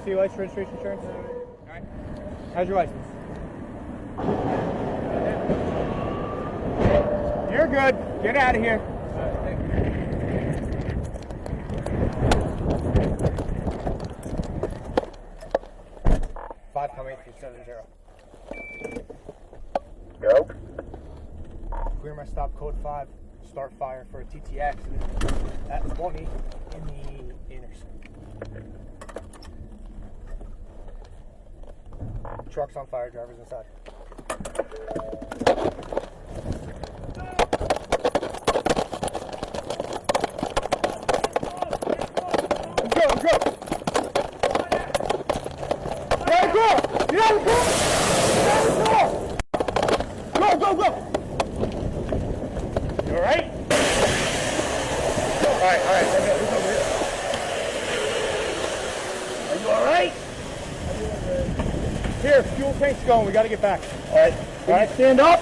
See your license, registration, insurance? All right. How's your license? You're good. Get out of here. Thank you. Five, come 8370. Go. Clear my stop code 5. Start fire for a TT accident at 20 in the intersection. Truck's on fire, driver's inside. Let's go! Get out of the car! Get out of the car! Get out of the car! Go! You alright? Alright. Who's over here? Are you alright? Here, fuel tank's going. We gotta get back. Alright. Stand up.